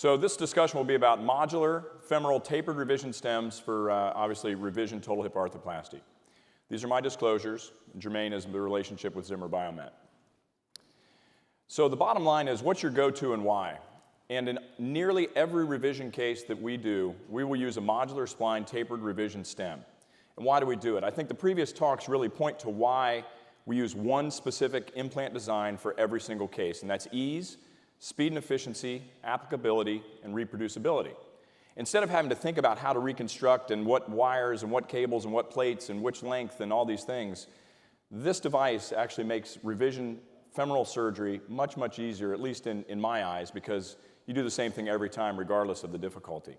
So this discussion will be about modular femoral tapered revision stems for obviously revision total hip arthroplasty. These are my disclosures. Germain is the relationship with Zimmer Biomet. So the bottom line is, what's your go-to and why? And in nearly every revision case that we do, we will use a modular spline tapered revision stem. And why do we do it? I think the previous talks really point to why we use one specific implant design for every single case, and that's ease, speed and efficiency, applicability, and reproducibility. Instead of having to think about how to reconstruct and what wires and what cables and what plates and which length and all these things, this device actually makes revision femoral surgery much, much easier, at least in my eyes, because you do the same thing every time regardless of the difficulty.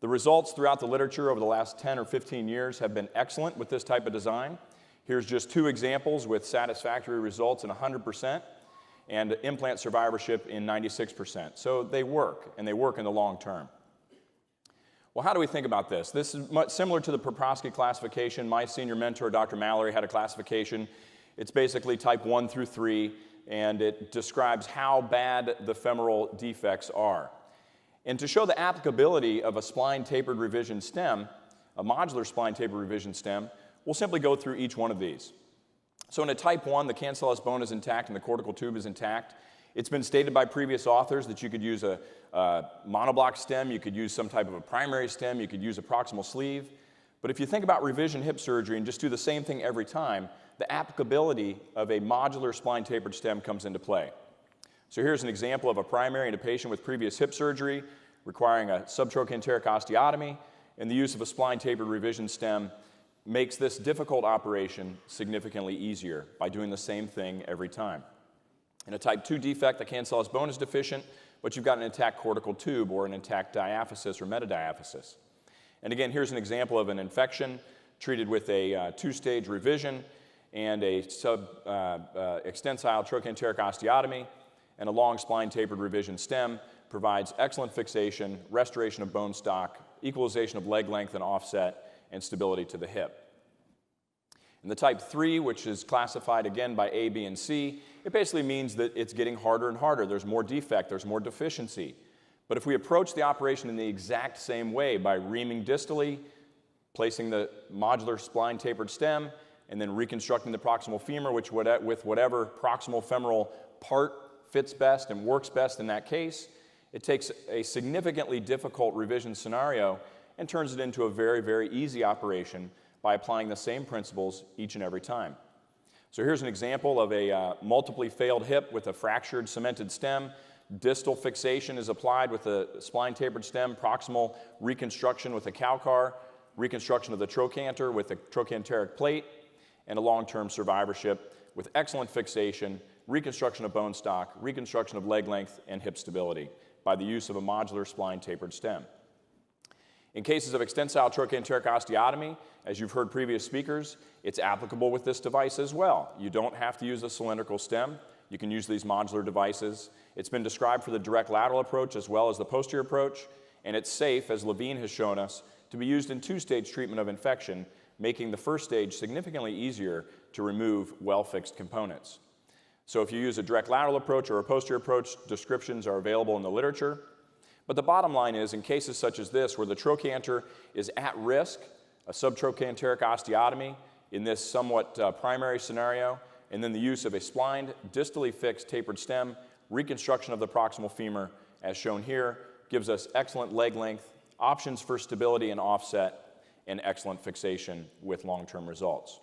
The results throughout the literature over the last 10 or 15 years have been excellent with this type of design. Here's just two examples with satisfactory results in 100% and implant survivorship in 96%. So they work, and they work in the long term. Well, how do we think about this? This is much similar to the Poprosky classification. My senior mentor, Dr. Mallory, had a classification. It's basically type 1 through 3, and it describes how bad the femoral defects are. And to show the applicability of a spline tapered revision stem, a modular spline tapered revision stem, we'll simply go through each one of these. So in a type 1, the cancellous bone is intact and the cortical tube is intact. It's been stated by previous authors that you could use a monoblock stem, you could use some type of a primary stem, you could use a proximal sleeve. But if you think about revision hip surgery and just do the same thing every time, the applicability of a modular spline tapered stem comes into play. So here's an example of a primary in a patient with previous hip surgery requiring a subtrochanteric osteotomy, and the use of a spline tapered revision stem makes this difficult operation significantly easier by doing the same thing every time. In a type 2 defect, the cancellous bone is deficient, but you've got an intact cortical tube or an intact diaphysis or metadiaphysis. And again, here's an example of an infection treated with a two-stage revision and a extensile trochanteric osteotomy, and a long spline tapered revision stem provides excellent fixation, restoration of bone stock, equalization of leg length and offset, and stability to the hip. In the type 3, which is classified again by A, B, and C, it basically means that it's getting harder and harder. There's more defect, there's more deficiency. But if we approach the operation in the exact same way by reaming distally, placing the modular spline tapered stem, and then reconstructing the proximal femur, with whatever proximal femoral part fits best and works best in that case, it takes a significantly difficult revision scenario and turns it into a very, very easy operation by applying the same principles each and every time. So here's an example of a multiply failed hip with a fractured cemented stem. Distal fixation is applied with a spline tapered stem, proximal reconstruction with a Calcar, reconstruction of the trochanter with a trochanteric plate, and a long-term survivorship with excellent fixation, reconstruction of bone stock, reconstruction of leg length, and hip stability by the use of a modular spline tapered stem. In cases of extensile trochanteric osteotomy, as you've heard previous speakers, it's applicable with this device as well. You don't have to use a cylindrical stem. You can use these modular devices. It's been described for the direct lateral approach as well as the posterior approach, and it's safe, as Levine has shown us, to be used in two-stage treatment of infection, making the first stage significantly easier to remove well-fixed components. So if you use a direct lateral approach or a posterior approach, descriptions are available in the literature. But the bottom line is, in cases such as this, where the trochanter is at risk, a subtrochanteric osteotomy in this somewhat primary scenario, and then the use of a splined, distally fixed tapered stem, reconstruction of the proximal femur, as shown here, gives us excellent leg length, options for stability and offset, and excellent fixation with long-term results.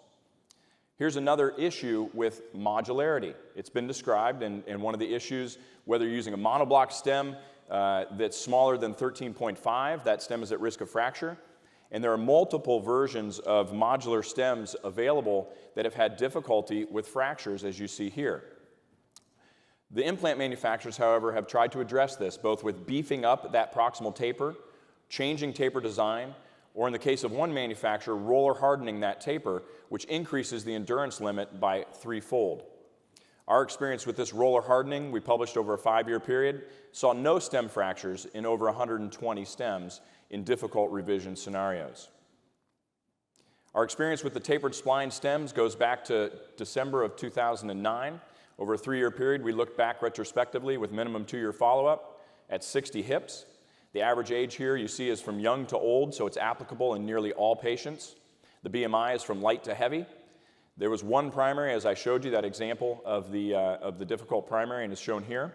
Here's another issue with modularity. It's been described, and one of the issues, whether you're using a monoblock stem that's smaller than 13.5, that stem is at risk of fracture. And there are multiple versions of modular stems available that have had difficulty with fractures, as you see here. The implant manufacturers, however, have tried to address this, both with beefing up that proximal taper, changing taper design, or in the case of one manufacturer, roller hardening that taper, which increases the endurance limit by threefold. Our experience with this roller hardening, we published over a 5-year period, saw no stem fractures in over 120 stems in difficult revision scenarios. Our experience with the tapered spline stems goes back to December of 2009. Over a 3-year period, we looked back retrospectively with minimum 2-year follow-up, at 60 hips. The average age here you see is from young to old, so it's applicable in nearly all patients. The BMI is from light to heavy. There was one primary, as I showed you, that example of the difficult primary, and it's shown here.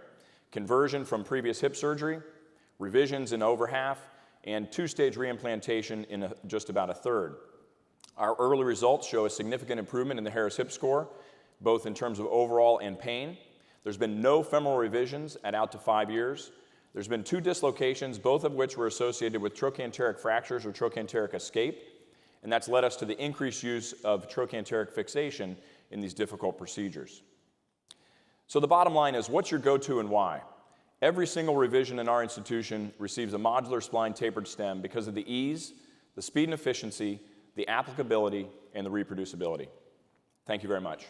Conversion from previous hip surgery, revisions in over half, and two-stage reimplantation in just about a third. Our early results show a significant improvement in the Harris hip score, both in terms of overall and pain. There's been no femoral revisions at out to 5 years. There's been 2 dislocations, both of which were associated with trochanteric fractures or trochanteric escape, and that's led us to the increased use of trochanteric fixation in these difficult procedures. So the bottom line is, what's your go-to and why? Every single revision in our institution receives a modular spline tapered stem because of the ease, the speed and efficiency, the applicability, and the reproducibility. Thank you very much.